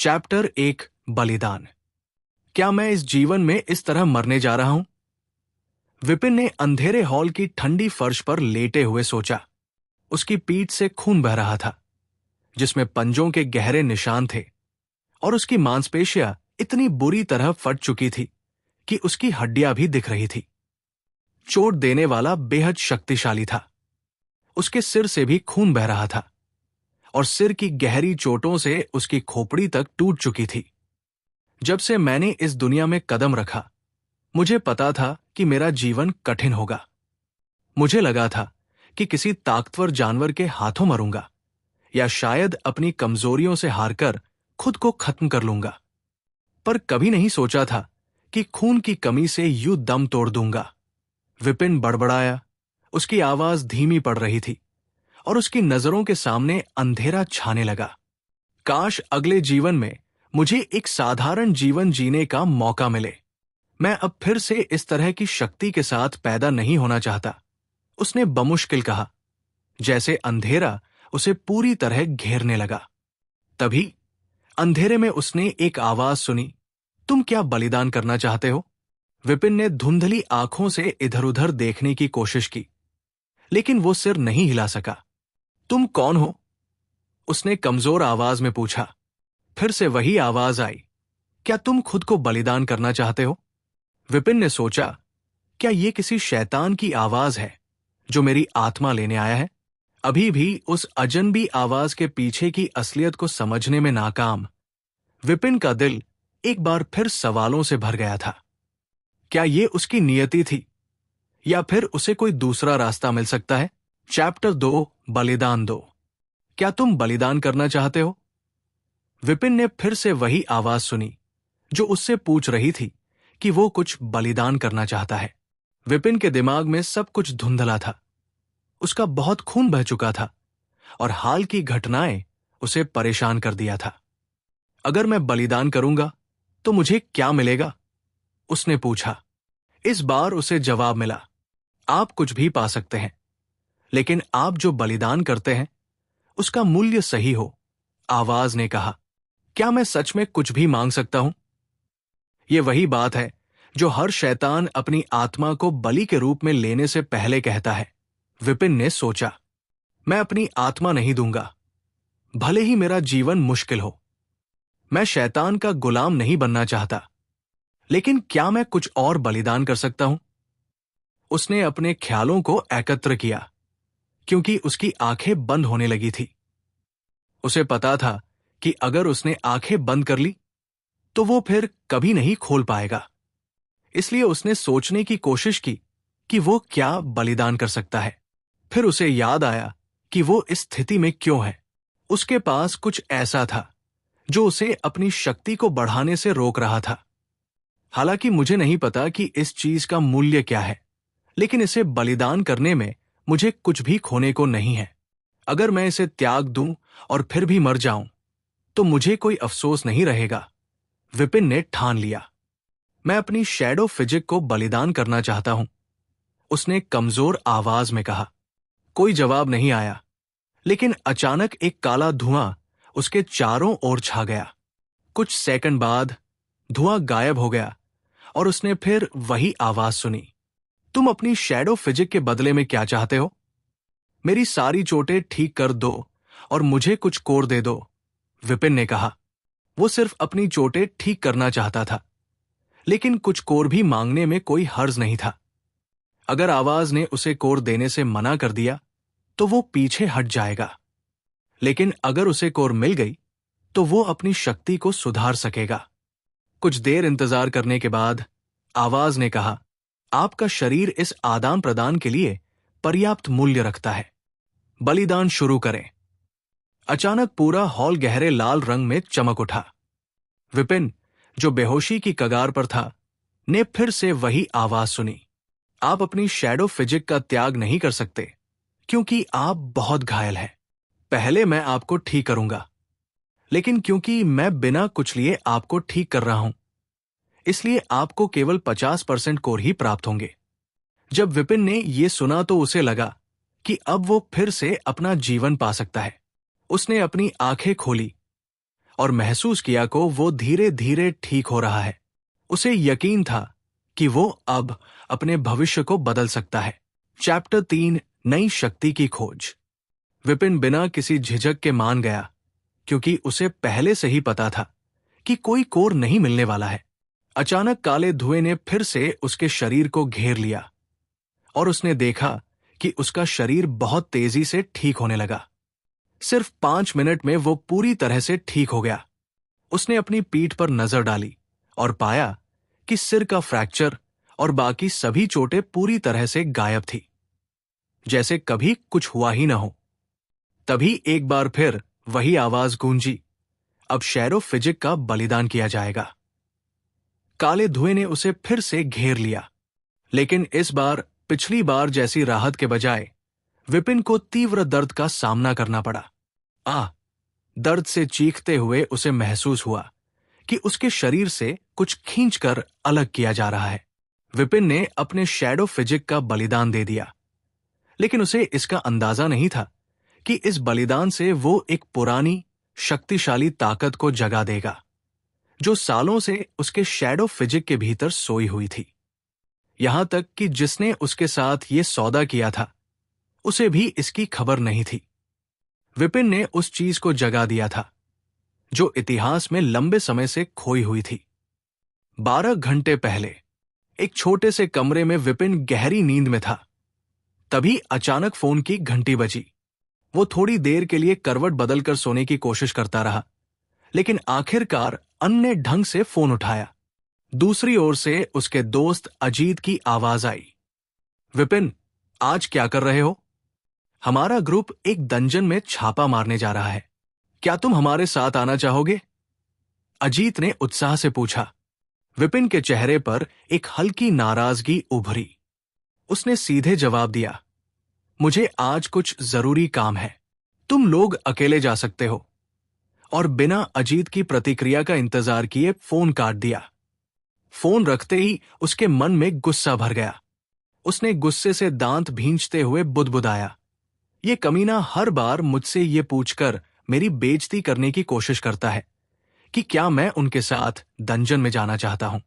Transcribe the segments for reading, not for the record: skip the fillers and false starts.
Chapter 1 बलिदान। क्या मैं इस जीवन में इस तरह मरने जा रहा हूं? विपिन ने अंधेरे हॉल की ठंडी फर्श पर लेटे हुए सोचा। उसकी पीठ से खून बह रहा था, जिसमें पंजों के गहरे निशान थे, और उसकी मांसपेशियां इतनी बुरी तरह फट चुकी थी कि उसकी हड्डियां भी दिख रही थी। चोट देने वाला बेहद शक्तिशाली था। उसके सिर से भी खून बह रहा था, और सिर की गहरी चोटों से उसकी खोपड़ी तक टूट चुकी थी। जब से मैंने इस दुनिया में कदम रखा, मुझे पता था कि मेरा जीवन कठिन होगा। मुझे लगा था कि किसी ताकतवर जानवर के हाथों मरूंगा, या शायद अपनी कमजोरियों से हारकर खुद को खत्म कर लूंगा। पर कभी नहीं सोचा था कि खून की कमी से यूं दम तोड़ दूंगा। विपिन बड़बड़ाया। उसकी आवाज धीमी पड़ रही थी, और उसकी नजरों के सामने अंधेरा छाने लगा। काश अगले जीवन में मुझे एक साधारण जीवन जीने का मौका मिले। मैं अब फिर से इस तरह की शक्ति के साथ पैदा नहीं होना चाहता, उसने बमुश्किल कहा, जैसे अंधेरा उसे पूरी तरह घेरने लगा। तभी अंधेरे में उसने एक आवाज सुनी, तुम क्या बलिदान करना चाहते हो? विपिन ने धुंधली आंखों से इधर उधर देखने की कोशिश की, लेकिन वो सिर नहीं हिला सका। तुम कौन हो? उसने कमजोर आवाज में पूछा। फिर से वही आवाज आई, क्या तुम खुद को बलिदान करना चाहते हो? विपिन ने सोचा, क्या ये किसी शैतान की आवाज है जो मेरी आत्मा लेने आया है? अभी भी उस अजनबी आवाज के पीछे की असलियत को समझने में नाकाम, विपिन का दिल एक बार फिर सवालों से भर गया था। क्या ये उसकी नियति थी, या फिर उसे कोई दूसरा रास्ता मिल सकता है? चैप्टर 2 बलिदान दो। क्या तुम बलिदान करना चाहते हो? विपिन ने फिर से वही आवाज सुनी, जो उससे पूछ रही थी कि वो कुछ बलिदान करना चाहता है। विपिन के दिमाग में सब कुछ धुंधला था। उसका बहुत खून बह चुका था, और हाल की घटनाएं उसे परेशान कर दिया था। अगर मैं बलिदान करूंगा तो मुझे क्या मिलेगा? उसने पूछा। इस बार उसे जवाब मिला, आप कुछ भी पा सकते हैं, लेकिन आप जो बलिदान करते हैं उसका मूल्य सही हो। आवाज ने कहा, क्या मैं सच में कुछ भी मांग सकता हूं? यह वही बात है जो हर शैतान अपनी आत्मा को बलि के रूप में लेने से पहले कहता है। विपिन ने सोचा, मैं अपनी आत्मा नहीं दूंगा, भले ही मेरा जीवन मुश्किल हो। मैं शैतान का गुलाम नहीं बनना चाहता, लेकिन क्या मैं कुछ और बलिदान कर सकता हूं? उसने अपने ख्यालों को एकत्र किया, क्योंकि उसकी आंखें बंद होने लगी थी। उसे पता था कि अगर उसने आंखें बंद कर ली तो वो फिर कभी नहीं खोल पाएगा। इसलिए उसने सोचने की कोशिश की कि वो क्या बलिदान कर सकता है। फिर उसे याद आया कि वो इस स्थिति में क्यों है। उसके पास कुछ ऐसा था जो उसे अपनी शक्ति को बढ़ाने से रोक रहा था। हालांकि मुझे नहीं पता कि इस चीज का मूल्य क्या है, लेकिन इसे बलिदान करने में मुझे कुछ भी खोने को नहीं है। अगर मैं इसे त्याग दूं और फिर भी मर जाऊं तो मुझे कोई अफसोस नहीं रहेगा। विपिन ने ठान लिया, मैं अपनी शैडो फिजिक को बलिदान करना चाहता हूं, उसने कमजोर आवाज में कहा। कोई जवाब नहीं आया, लेकिन अचानक एक काला धुआं उसके चारों ओर छा गया। कुछ सेकंड बाद धुआं गायब हो गया, और उसने फिर वही आवाज सुनी, तुम अपनी शैडो फिजिक के बदले में क्या चाहते हो? मेरी सारी चोटें ठीक कर दो और मुझे कुछ कोर दे दो, विपिन ने कहा। वो सिर्फ अपनी चोटें ठीक करना चाहता था, लेकिन कुछ कोर भी मांगने में कोई हर्ज नहीं था। अगर आवाज ने उसे कोर देने से मना कर दिया तो वो पीछे हट जाएगा, लेकिन अगर उसे कोर मिल गई तो वो अपनी शक्ति को सुधार सकेगा। कुछ देर इंतजार करने के बाद आवाज ने कहा, आपका शरीर इस आदान प्रदान के लिए पर्याप्त मूल्य रखता है, बलिदान शुरू करें। अचानक पूरा हॉल गहरे लाल रंग में चमक उठा। विपिन, जो बेहोशी की कगार पर था, ने फिर से वही आवाज सुनी, आप अपनी शैडो फिजिक का त्याग नहीं कर सकते क्योंकि आप बहुत घायल हैं। पहले मैं आपको ठीक करूंगा, लेकिन क्योंकि मैं बिना कुछ लिए आपको ठीक कर रहा हूं, इसलिए आपको केवल 50% कोर ही प्राप्त होंगे। जब विपिन ने यह सुना तो उसे लगा कि अब वो फिर से अपना जीवन पा सकता है। उसने अपनी आंखें खोली और महसूस किया को वो धीरे धीरे ठीक हो रहा है। उसे यकीन था कि वो अब अपने भविष्य को बदल सकता है। चैप्टर 3, नई शक्ति की खोज। विपिन बिना किसी झिझक के मान गया, क्योंकि उसे पहले से ही पता था कि कोई कोर नहीं मिलने वाला है। अचानक काले धुएं ने फिर से उसके शरीर को घेर लिया और उसने देखा कि उसका शरीर बहुत तेजी से ठीक होने लगा। सिर्फ 5 मिनट में वो पूरी तरह से ठीक हो गया। उसने अपनी पीठ पर नजर डाली और पाया कि सिर का फ्रैक्चर और बाकी सभी चोटें पूरी तरह से गायब थी, जैसे कभी कुछ हुआ ही न हो। तभी एक बार फिर वही आवाज गूंजी, अब शैरो फिजिक का बलिदान किया जाएगा। काले धुएं ने उसे फिर से घेर लिया, लेकिन इस बार पिछली बार जैसी राहत के बजाय विपिन को तीव्र दर्द का सामना करना पड़ा। दर्द से चीखते हुए उसे महसूस हुआ कि उसके शरीर से कुछ खींचकर अलग किया जा रहा है। विपिन ने अपने शैडो फिजिक का बलिदान दे दिया, लेकिन उसे इसका अंदाजा नहीं था कि इस बलिदान से वो एक पुरानी शक्तिशाली ताकत को जगा देगा, जो सालों से उसके शैडो फिजिक के भीतर सोई हुई थी। यहां तक कि जिसने उसके साथ ये सौदा किया था, उसे भी इसकी खबर नहीं थी। विपिन ने उस चीज को जगा दिया था जो इतिहास में लंबे समय से खोई हुई थी। 12 घंटे पहले एक छोटे से कमरे में विपिन गहरी नींद में था। तभी अचानक फोन की घंटी बजी। वो थोड़ी देर के लिए करवट बदलकर सोने की कोशिश करता रहा, लेकिन आखिरकार अन्य ढंग से फोन उठाया। दूसरी ओर से उसके दोस्त अजीत की आवाज आई, विपिन, आज क्या कर रहे हो? हमारा ग्रुप एक दंजन में छापा मारने जा रहा है, क्या तुम हमारे साथ आना चाहोगे? अजीत ने उत्साह से पूछा। विपिन के चेहरे पर एक हल्की नाराजगी उभरी। उसने सीधे जवाब दिया, मुझे आज कुछ जरूरी काम है, तुम लोग अकेले जा सकते हो। और बिना अजीत की प्रतिक्रिया का इंतजार किए फोन काट दिया। फोन रखते ही उसके मन में गुस्सा भर गया। उसने गुस्से से दांत भींचते हुए बुदबुदाया, ये कमीना हर बार मुझसे ये पूछकर मेरी बेइज्जती करने की कोशिश करता है कि क्या मैं उनके साथ दंजन में जाना चाहता हूं।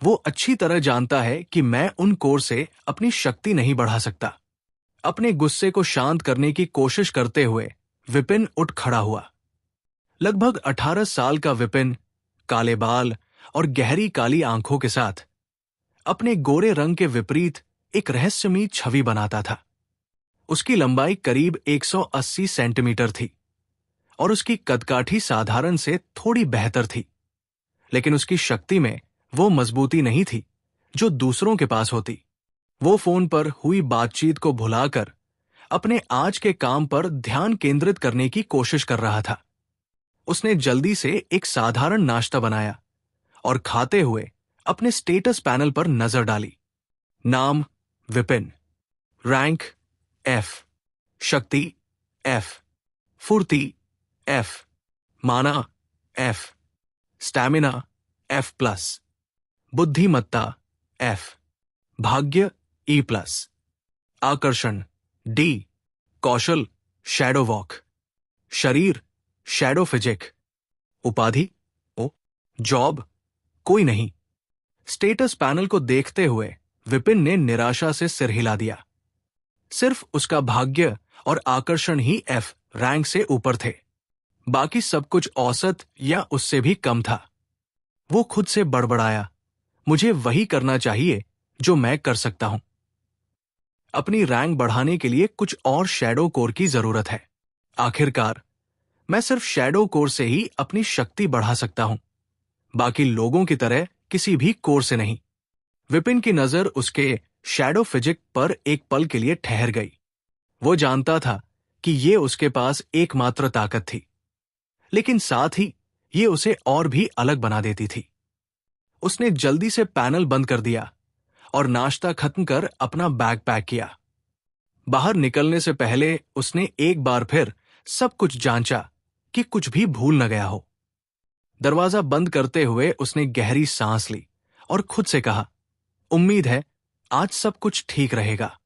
वो अच्छी तरह जानता है कि मैं उन कोर से अपनी शक्ति नहीं बढ़ा सकता। अपने गुस्से को शांत करने की कोशिश करते हुए विपिन उठ खड़ा हुआ। लगभग 18 साल का विपिन, काले बाल और गहरी काली आंखों के साथ, अपने गोरे रंग के विपरीत एक रहस्यमयी छवि बनाता था। उसकी लंबाई करीब 180 सेंटीमीटर थी और उसकी कदकाठी साधारण से थोड़ी बेहतर थी, लेकिन उसकी शक्ति में वो मजबूती नहीं थी जो दूसरों के पास होती। वो फोन पर हुई बातचीत को भुलाकर अपने आज के काम पर ध्यान केंद्रित करने की कोशिश कर रहा था। उसने जल्दी से एक साधारण नाश्ता बनाया और खाते हुए अपने स्टेटस पैनल पर नजर डाली। नाम विपिन, रैंक F, शक्ति F, फुर्ती F, माना F, स्टैमिना F+, बुद्धिमत्ता F, भाग्य E+, आकर्षण D, कौशल शैडो वॉक, शरीर शैडो फिजिक, उपाधि O, जॉब कोई नहीं। स्टेटस पैनल को देखते हुए विपिन ने निराशा से सिर हिला दिया। सिर्फ उसका भाग्य और आकर्षण ही F रैंक से ऊपर थे, बाकी सब कुछ औसत या उससे भी कम था। वो खुद से बड़बड़ाया, मुझे वही करना चाहिए जो मैं कर सकता हूं। अपनी रैंक बढ़ाने के लिए कुछ और शैडो कोर की जरूरत है। आखिरकार मैं सिर्फ शैडो कोर से ही अपनी शक्ति बढ़ा सकता हूं, बाकी लोगों की तरह किसी भी कोर से नहीं। विपिन की नजर उसके शैडो फिजिक पर एक पल के लिए ठहर गई। वो जानता था कि ये उसके पास एकमात्र ताकत थी, लेकिन साथ ही ये उसे और भी अलग बना देती थी। उसने जल्दी से पैनल बंद कर दिया और नाश्ता खत्म कर अपना बैग पैक किया। बाहर निकलने से पहले उसने एक बार फिर सब कुछ जांचा कि कुछ भी भूल न गया हो। दरवाजा बंद करते हुए उसने गहरी सांस ली और खुद से कहा, उम्मीद है आज सब कुछ ठीक रहेगा,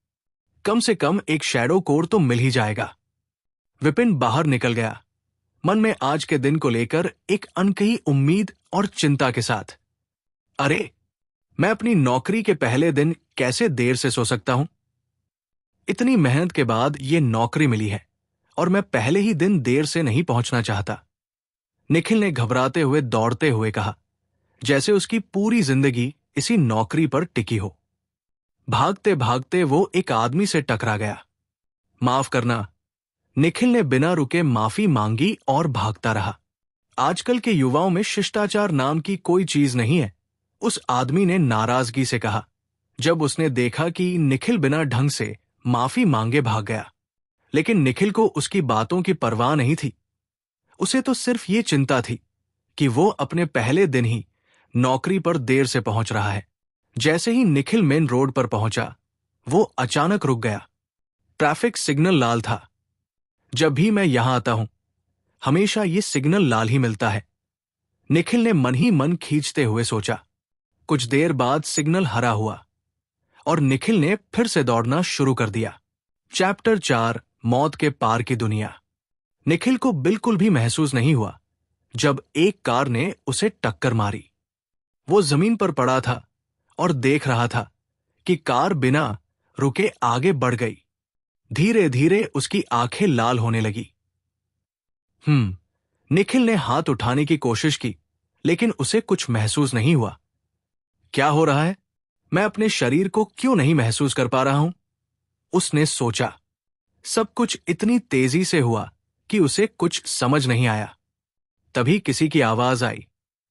कम से कम एक शैडो कोर तो मिल ही जाएगा। विपिन बाहर निकल गया, मन में आज के दिन को लेकर एक अनकही उम्मीद और चिंता के साथ। अरे, मैं अपनी नौकरी के पहले दिन कैसे देर से सो सकता हूं? इतनी मेहनत के बाद ये नौकरी मिली है और मैं पहले ही दिन देर से नहीं पहुंचना चाहता। निखिल ने घबराते हुए दौड़ते हुए कहा, जैसे उसकी पूरी जिंदगी इसी नौकरी पर टिकी हो। भागते भागते वो एक आदमी से टकरा गया। माफ करना, निखिल ने बिना रुके माफी मांगी और भागता रहा। आजकल के युवाओं में शिष्टाचार नाम की कोई चीज नहीं है, उस आदमी ने नाराजगी से कहा, जब उसने देखा कि निखिल बिना ढंग से माफी मांगे भाग गया। लेकिन निखिल को उसकी बातों की परवाह नहीं थी। उसे तो सिर्फ ये चिंता थी कि वो अपने पहले दिन ही नौकरी पर देर से पहुंच रहा है। जैसे ही निखिल मेन रोड पर पहुंचा, वो अचानक रुक गया। ट्रैफिक सिग्नल लाल था। जब भी मैं यहां आता हूं, हमेशा ये सिग्नल लाल ही मिलता है, निखिल ने मन ही मन खींचते हुए सोचा। कुछ देर बाद सिग्नल हरा हुआ और निखिल ने फिर से दौड़ना शुरू कर दिया। चैप्टर 4, मौत के पार की दुनिया। निखिल को बिल्कुल भी महसूस नहीं हुआ जब एक कार ने उसे टक्कर मारी। वो जमीन पर पड़ा था और देख रहा था कि कार बिना रुके आगे बढ़ गई। धीरे धीरे उसकी आंखें लाल होने लगी। निखिल ने हाथ उठाने की कोशिश की, लेकिन उसे कुछ महसूस नहीं हुआ। क्या हो रहा है? मैं अपने शरीर को क्यों नहीं महसूस कर पा रहा हूं? उसने सोचा। सब कुछ इतनी तेजी से हुआ कि उसे कुछ समझ नहीं आया। तभी किसी की आवाज आई,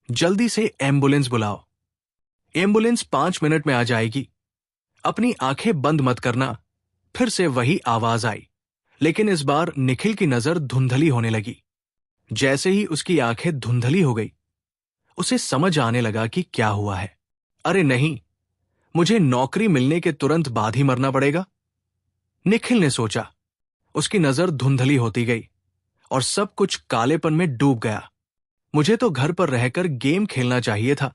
जल्दी से एम्बुलेंस बुलाओ। एम्बुलेंस 5 मिनट में आ जाएगी। अपनी आंखें बंद मत करना। फिर से वही आवाज आई, लेकिन इस बार निखिल की नजर धुंधली होने लगी। जैसे ही उसकी आंखें धुंधली हो गई, उसे समझ आने लगा कि क्या हुआ है। अरे नहीं, मुझे नौकरी मिलने के तुरंत बाद ही मरना पड़ेगा, निखिल ने सोचा। उसकी नजर धुंधली होती गई और सब कुछ कालेपन में डूब गया। मुझे तो घर पर रहकर गेम खेलना चाहिए था,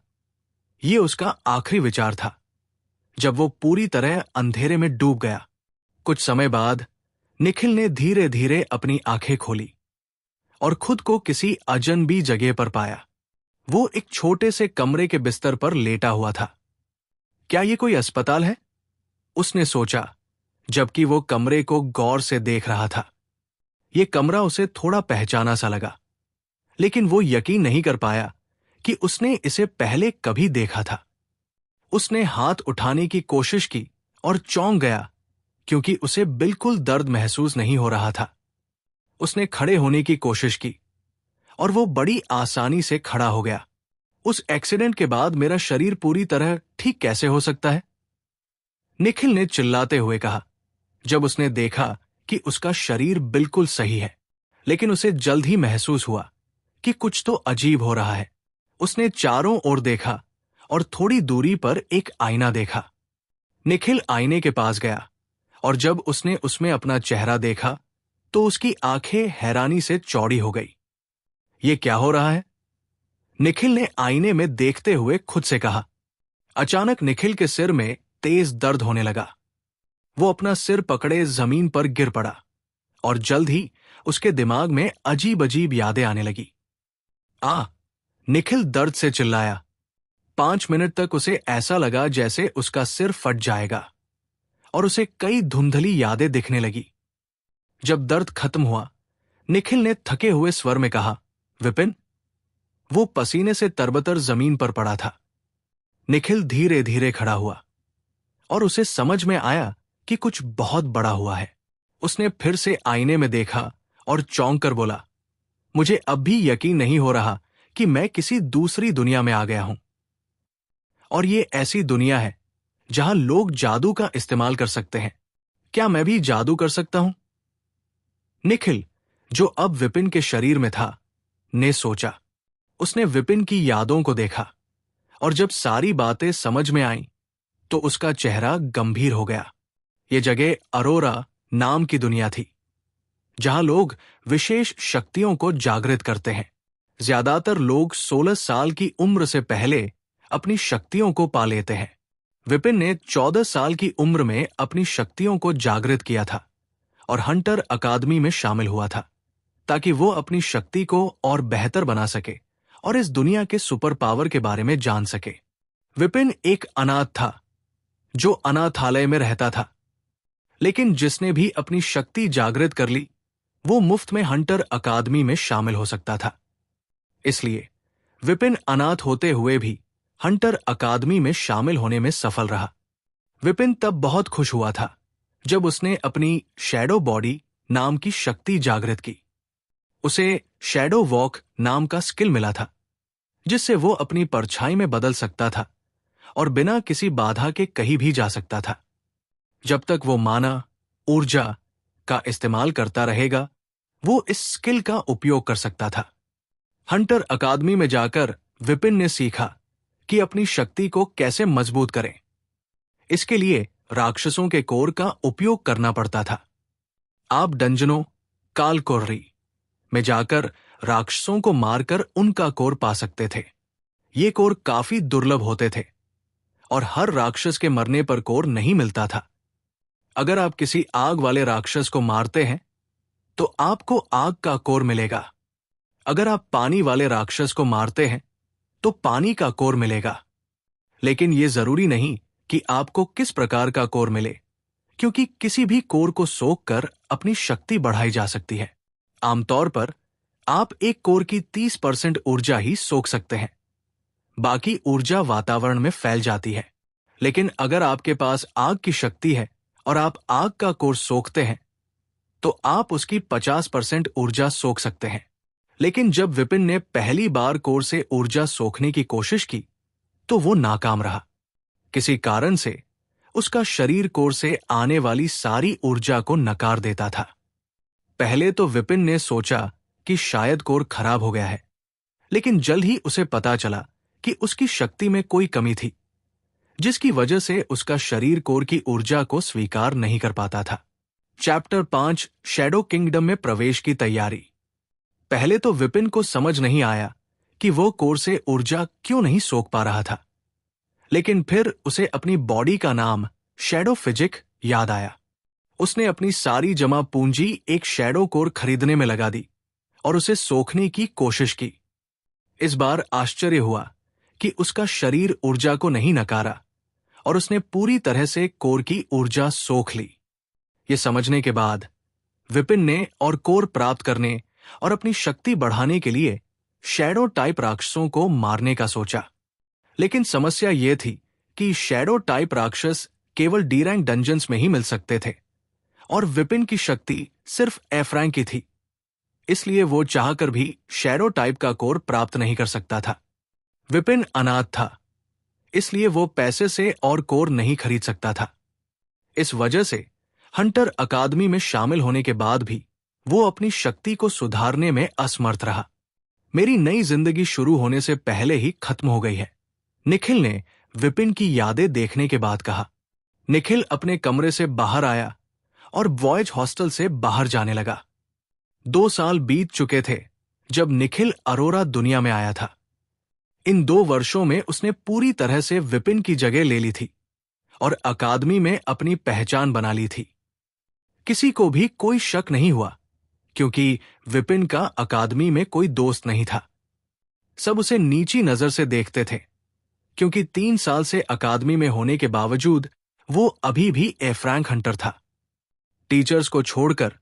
ये उसका आखिरी विचार था जब वो पूरी तरह अंधेरे में डूब गया। कुछ समय बाद निखिल ने धीरे धीरे अपनी आंखें खोली और खुद को किसी अजनबी जगह पर पाया। वो एक छोटे से कमरे के बिस्तर पर लेटा हुआ था। क्या ये कोई अस्पताल है? उसने सोचा, जबकि वो कमरे को गौर से देख रहा था। ये कमरा उसे थोड़ा पहचाना सा लगा, लेकिन वो यकीन नहीं कर पाया कि उसने इसे पहले कभी देखा था। उसने हाथ उठाने की कोशिश की और चौंक गया, क्योंकि उसे बिल्कुल दर्द महसूस नहीं हो रहा था। उसने खड़े होने की कोशिश की और वो बड़ी आसानी से खड़ा हो गया। उस एक्सीडेंट के बाद मेरा शरीर पूरी तरह ठीक कैसे हो सकता है? निखिल ने चिल्लाते हुए कहा, जब उसने देखा कि उसका शरीर बिल्कुल सही है। लेकिन उसे जल्द ही महसूस हुआ कि कुछ तो अजीब हो रहा है। उसने चारों ओर देखा और थोड़ी दूरी पर एक आईना देखा। निखिल आईने के पास गया और जब उसने उसमें अपना चेहरा देखा तो उसकी आंखें हैरानी से चौड़ी हो गई। ये क्या हो रहा है? निखिल ने आईने में देखते हुए खुद से कहा। अचानक निखिल के सिर में तेज दर्द होने लगा। वो अपना सिर पकड़े जमीन पर गिर पड़ा और जल्द ही उसके दिमाग में अजीब अजीब यादें आने लगी। निखिल दर्द से चिल्लाया। 5 मिनट तक उसे ऐसा लगा जैसे उसका सिर फट जाएगा और उसे कई धुंधली यादें दिखने लगी। जब दर्द खत्म हुआ, निखिल ने थके हुए स्वर में कहा, विपिन। वो पसीने से तरबतर जमीन पर पड़ा था। निखिल धीरे धीरे खड़ा हुआ और उसे समझ में आया कि कुछ बहुत बड़ा हुआ है। उसने फिर से आईने में देखा और चौंक कर बोला, मुझे अब भी यकीन नहीं हो रहा कि मैं किसी दूसरी दुनिया में आ गया हूं। और ये ऐसी दुनिया है जहां लोग जादू का इस्तेमाल कर सकते हैं। क्या मैं भी जादू कर सकता हूं? निखिल, जो अब विपिन के शरीर में था, ने सोचा। उसने विपिन की यादों को देखा और जब सारी बातें समझ में आईं, तो उसका चेहरा गंभीर हो गया। ये जगह अरोरा नाम की दुनिया थी, जहां लोग विशेष शक्तियों को जागृत करते हैं। ज्यादातर लोग 16 साल की उम्र से पहले अपनी शक्तियों को पा लेते हैं। विपिन ने 14 साल की उम्र में अपनी शक्तियों को जागृत किया था और हंटर अकादमी में शामिल हुआ था। ताकि वो अपनी शक्ति को और बेहतर बना सके और इस दुनिया के सुपर पावर के बारे में जान सके। विपिन एक अनाथ था जो अनाथालय में रहता था, लेकिन जिसने भी अपनी शक्ति जागृत कर ली वो मुफ्त में हंटर अकादमी में शामिल हो सकता था। इसलिए विपिन अनाथ होते हुए भी हंटर अकादमी में शामिल होने में सफल रहा। विपिन तब बहुत खुश हुआ था जब उसने अपनी शैडो बॉडी नाम की शक्ति जागृत की। उसे शैडो वॉक नाम का स्किल मिला था, जिससे वो अपनी परछाई में बदल सकता था और बिना किसी बाधा के कहीं भी जा सकता था। जब तक वो माना ऊर्जा का इस्तेमाल करता रहेगा, वो इस स्किल का उपयोग कर सकता था। हंटर अकादमी में जाकर विपिन ने सीखा कि अपनी शक्ति को कैसे मजबूत करें। इसके लिए राक्षसों के कोर का उपयोग करना पड़ता था। आप डंजनों कालकोर्री में जाकर राक्षसों को मारकर उनका कोर पा सकते थे। ये कोर काफी दुर्लभ होते थे और हर राक्षस के मरने पर कोर नहीं मिलता था। अगर आप किसी आग वाले राक्षस को मारते हैं तो आपको आग का कोर मिलेगा। अगर आप पानी वाले राक्षस को मारते हैं तो पानी का कोर मिलेगा। लेकिन यह जरूरी नहीं कि आपको किस प्रकार का कोर मिले, क्योंकि किसी भी कोर को सोख कर अपनी शक्ति बढ़ाई जा सकती है। आमतौर पर आप एक कोर की 30% ऊर्जा ही सोख सकते हैं, बाकी ऊर्जा वातावरण में फैल जाती है। लेकिन अगर आपके पास आग की शक्ति है और आप आग का कोर सोखते हैं तो आप उसकी 50% ऊर्जा सोख सकते हैं। लेकिन जब विपिन ने पहली बार कोर से ऊर्जा सोखने की कोशिश की तो वो नाकाम रहा। किसी कारण से उसका शरीर कोर से आने वाली सारी ऊर्जा को नकार देता था। पहले तो विपिन ने सोचा कि शायद कोर खराब हो गया है, लेकिन जल्द ही उसे पता चला कि उसकी शक्ति में कोई कमी थी, जिसकी वजह से उसका शरीर कोर की ऊर्जा को स्वीकार नहीं कर पाता था। चैप्टर 5 शैडो किंगडम में प्रवेश की तैयारी। पहले तो विपिन को समझ नहीं आया कि वो कोर से ऊर्जा क्यों नहीं सोख पा रहा था, लेकिन फिर उसे अपनी बॉडी का नाम शैडो फिजिक याद आया। उसने अपनी सारी जमा पूंजी एक शैडो कोर खरीदने में लगा दी और उसे सोखने की कोशिश की। इस बार आश्चर्य हुआ कि उसका शरीर ऊर्जा को नहीं नकारा और उसने पूरी तरह से कोर की ऊर्जा सोख ली। ये समझने के बाद विपिन ने और कोर प्राप्त करने और अपनी शक्ति बढ़ाने के लिए शैडो टाइप राक्षसों को मारने का सोचा। लेकिन समस्या यह थी कि शैडो टाइप राक्षस केवल डी रैंक डंजन्स में ही मिल सकते थे और विपिन की शक्ति सिर्फ एफ रैंक की थी। इसलिए वो चाहकर भी शैडो टाइप का कोर प्राप्त नहीं कर सकता था। विपिन अनाथ था, इसलिए वो पैसे से और कोर नहीं खरीद सकता था। इस वजह से हंटर अकादमी में शामिल होने के बाद भी वो अपनी शक्ति को सुधारने में असमर्थ रहा। मेरी नई जिंदगी शुरू होने से पहले ही खत्म हो गई है, निखिल ने विपिन की यादें देखने के बाद कहा। निखिल अपने कमरे से बाहर आया और बॉयज हॉस्टल से बाहर जाने लगा। 2 साल बीत चुके थे जब निखिल अरोरा दुनिया में आया था। इन 2 वर्षों में उसने पूरी तरह से विपिन की जगह ले ली थी और अकादमी में अपनी पहचान बना ली थी। किसी को भी कोई शक नहीं हुआ, क्योंकि विपिन का अकादमी में कोई दोस्त नहीं था। सब उसे नीची नजर से देखते थे, क्योंकि 3 साल से अकादमी में होने के बावजूद वो अभी भी एफ रैंक हंटर था। टीचर्स को छोड़कर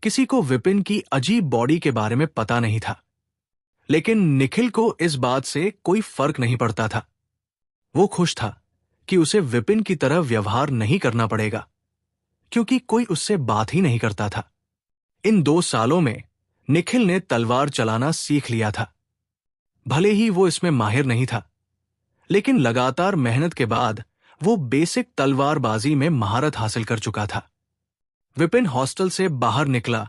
किसी को विपिन की अजीब बॉडी के बारे में पता नहीं था, लेकिन निखिल को इस बात से कोई फर्क नहीं पड़ता था। वो खुश था कि उसे विपिन की तरह व्यवहार नहीं करना पड़ेगा, क्योंकि कोई उससे बात ही नहीं करता था। इन 2 सालों में निखिल ने तलवार चलाना सीख लिया था। भले ही वो इसमें माहिर नहीं था, लेकिन लगातार मेहनत के बाद वो बेसिक तलवारबाजी में महारत हासिल कर चुका था। विपिन हॉस्टल से बाहर निकला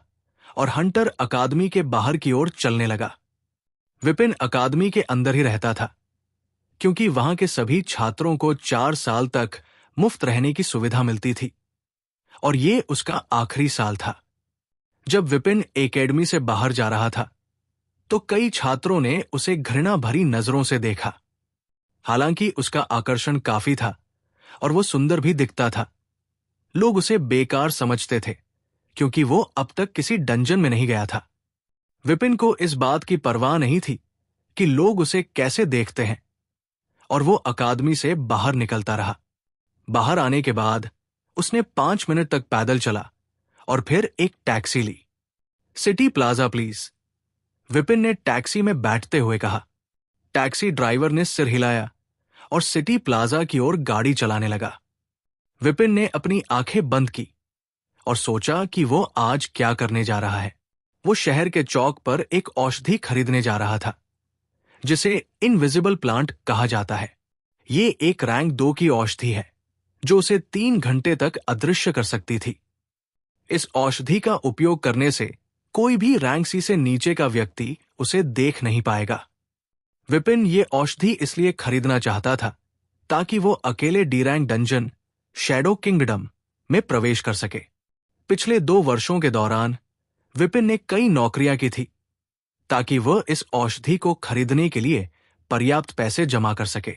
और हंटर अकादमी के बाहर की ओर चलने लगा। विपिन अकादमी के अंदर ही रहता था, क्योंकि वहां के सभी छात्रों को 4 साल तक मुफ्त रहने की सुविधा मिलती थी और ये उसका आखिरी साल था। जब विपिन एकेडमी से बाहर जा रहा था तो कई छात्रों ने उसे घृणा भरी नजरों से देखा। हालांकि उसका आकर्षण काफी था और वो सुंदर भी दिखता था, लोग उसे बेकार समझते थे क्योंकि वो अब तक किसी डंजन में नहीं गया था। विपिन को इस बात की परवाह नहीं थी कि लोग उसे कैसे देखते हैं, और वो अकादमी से बाहर निकलता रहा। बाहर आने के बाद उसने 5 मिनट तक पैदल चला और फिर एक टैक्सी ली। सिटी प्लाजा प्लीज, विपिन ने टैक्सी में बैठते हुए कहा। टैक्सी ड्राइवर ने सिर हिलाया और सिटी प्लाजा की ओर गाड़ी चलाने लगा। विपिन ने अपनी आंखें बंद की और सोचा कि वो आज क्या करने जा रहा है। वो शहर के चौक पर एक औषधि खरीदने जा रहा था, जिसे इनविजिबल प्लांट कहा जाता है। ये एक रैंक 2 की औषधि है जो उसे 3 घंटे तक अदृश्य कर सकती थी। इस औषधि का उपयोग करने से कोई भी रैंक सी से नीचे का व्यक्ति उसे देख नहीं पाएगा। विपिन ये औषधि इसलिए खरीदना चाहता था ताकि वो अकेले D rank dungeon shadow kingdom में प्रवेश कर सके। पिछले 2 वर्षों के दौरान विपिन ने कई नौकरियां की थी ताकि वह इस औषधि को खरीदने के लिए पर्याप्त पैसे जमा कर सके।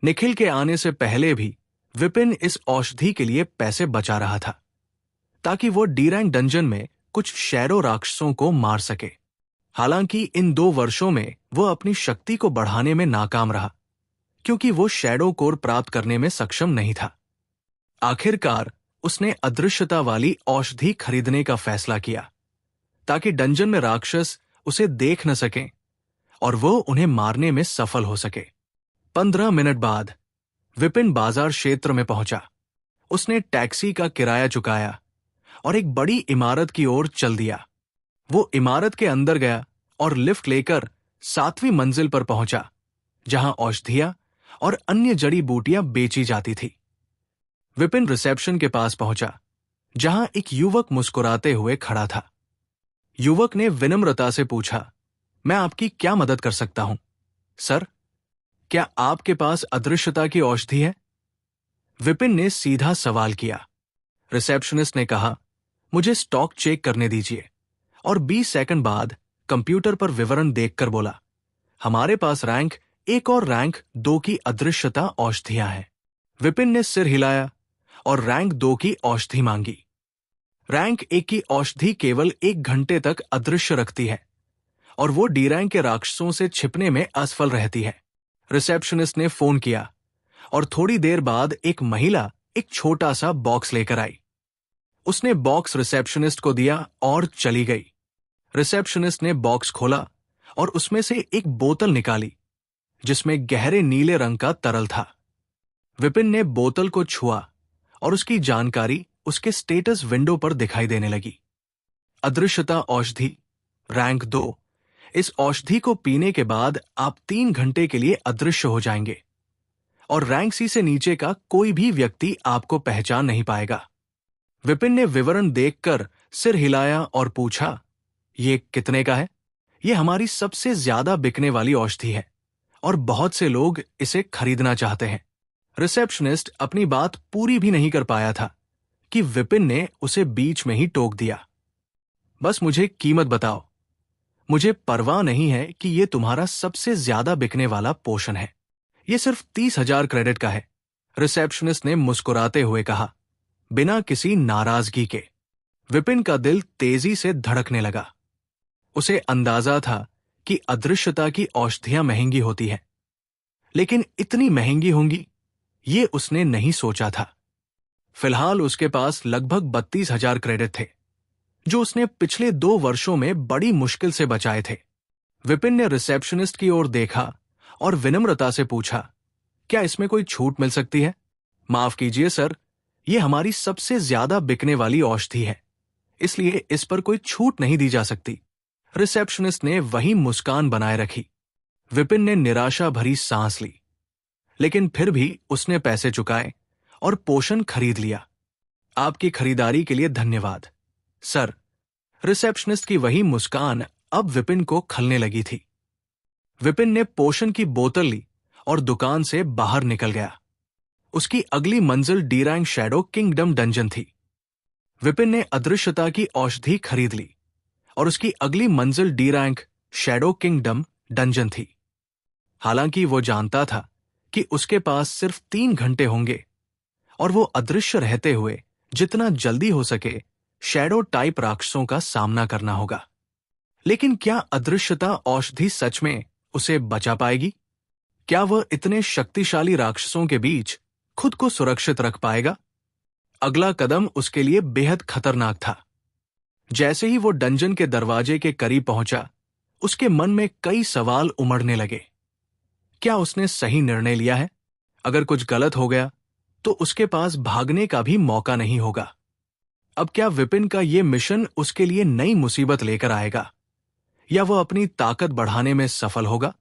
निखिल के आने से पहले भी विपिन इस औषधि के लिए पैसे बचा रहा था ताकि वो डी रैंक डंजन में कुछ शैडो राक्षसों को मार सके। हालांकि इन 2 वर्षों में वह अपनी शक्ति को बढ़ाने में नाकाम रहा क्योंकि वो शैडो कोर प्राप्त करने में सक्षम नहीं था। आखिरकार उसने अदृश्यता वाली औषधि खरीदने का फैसला किया ताकि डंजन में राक्षस उसे देख न सकें और वो उन्हें मारने में सफल हो सके। 15 मिनट बाद विपिन बाजार क्षेत्र में पहुंचा। उसने टैक्सी का किराया चुकाया और एक बड़ी इमारत की ओर चल दिया। वो इमारत के अंदर गया और लिफ्ट लेकर 7वीं मंजिल पर पहुंचा, जहां औषधियां और अन्य जड़ी बूटियां बेची जाती थी। विपिन रिसेप्शन के पास पहुंचा, जहां एक युवक मुस्कुराते हुए खड़ा था। युवक ने विनम्रता से पूछा, मैं आपकी क्या मदद कर सकता हूं? सर, क्या आपके पास अदृश्यता की औषधि है? विपिन ने सीधा सवाल किया। रिसेप्शनिस्ट ने कहा, मुझे स्टॉक चेक करने दीजिए, और 20 सेकंड बाद कंप्यूटर पर विवरण देखकर बोला, हमारे पास रैंक 1 और रैंक 2 की अदृश्यता औषधियां हैं। विपिन ने सिर हिलाया और रैंक 2 की औषधि मांगी। रैंक 1 की औषधि केवल 1 घंटे तक अदृश्य रखती है और वो डी रैंक के राक्षसों से छिपने में असफल रहती है। रिसेप्शनिस्ट ने फोन किया और थोड़ी देर बाद एक महिला एक छोटा सा बॉक्स लेकर आई। उसने बॉक्स रिसेप्शनिस्ट को दिया और चली गई। रिसेप्शनिस्ट ने बॉक्स खोला और उसमें से एक बोतल निकाली जिसमें गहरे नीले रंग का तरल था। विपिन ने बोतल को छुआ और उसकी जानकारी उसके स्टेटस विंडो पर दिखाई देने लगी। अदृश्यता औषधि रैंक 2। इस औषधि को पीने के बाद आप 3 घंटे के लिए अदृश्य हो जाएंगे और रैंक सी से नीचे का कोई भी व्यक्ति आपको पहचान नहीं पाएगा। विपिन ने विवरण देखकर सिर हिलाया और पूछा, ये कितने का है? ये हमारी सबसे ज्यादा बिकने वाली औषधि है और बहुत से लोग इसे खरीदना चाहते हैं। रिसेप्शनिस्ट अपनी बात पूरी भी नहीं कर पाया था कि विपिन ने उसे बीच में ही टोक दिया। बस मुझे कीमत बताओ। मुझे परवाह नहीं है कि यह तुम्हारा सबसे ज्यादा बिकने वाला पोषण है। यह सिर्फ 30,000 क्रेडिट का है, रिसेप्शनिस्ट ने मुस्कुराते हुए कहा, बिना किसी नाराजगी के। विपिन का दिल तेजी से धड़कने लगा। उसे अंदाजा था कि अदृश्यता की औषधियां महंगी होती हैं, लेकिन इतनी महंगी होंगी ये उसने नहीं सोचा था। फिलहाल उसके पास लगभग 32,000 क्रेडिट थे, जो उसने पिछले 2 वर्षों में बड़ी मुश्किल से बचाए थे। विपिन ने रिसेप्शनिस्ट की ओर देखा और विनम्रता से पूछा, क्या इसमें कोई छूट मिल सकती है? माफ कीजिए सर, यह हमारी सबसे ज्यादा बिकने वाली औषधि है, इसलिए इस पर कोई छूट नहीं दी जा सकती। रिसेप्शनिस्ट ने वही मुस्कान बनाए रखी। विपिन ने निराशा भरी सांस ली, लेकिन फिर भी उसने पैसे चुकाए और पोषण खरीद लिया। आपकी खरीदारी के लिए धन्यवाद सर। रिसेप्शनिस्ट की वही मुस्कान अब विपिन को खलने लगी थी। विपिन ने पोषण की बोतल ली और दुकान से बाहर निकल गया। उसकी अगली मंजिल D rank shadow kingdom dungeon थी। विपिन ने अदृश्यता की औषधि खरीद ली और उसकी अगली मंजिल D rank shadow kingdom dungeon थी। हालांकि वो जानता था कि उसके पास सिर्फ 3 घंटे होंगे और वो अदृश्य रहते हुए जितना जल्दी हो सके शैडो टाइप राक्षसों का सामना करना होगा। लेकिन क्या अदृश्यता औषधि सच में उसे बचा पाएगी? क्या वह इतने शक्तिशाली राक्षसों के बीच खुद को सुरक्षित रख पाएगा? अगला कदम उसके लिए बेहद खतरनाक था। जैसे ही वो डंजन के दरवाजे के करीब पहुंचा, उसके मन में कई सवाल उमड़ने लगे। क्या उसने सही निर्णय लिया है? अगर कुछ गलत हो गया तो उसके पास भागने का भी मौका नहीं होगा। अब क्या विपिन का ये मिशन उसके लिए नई मुसीबत लेकर आएगा, या वह अपनी ताकत बढ़ाने में सफल होगा?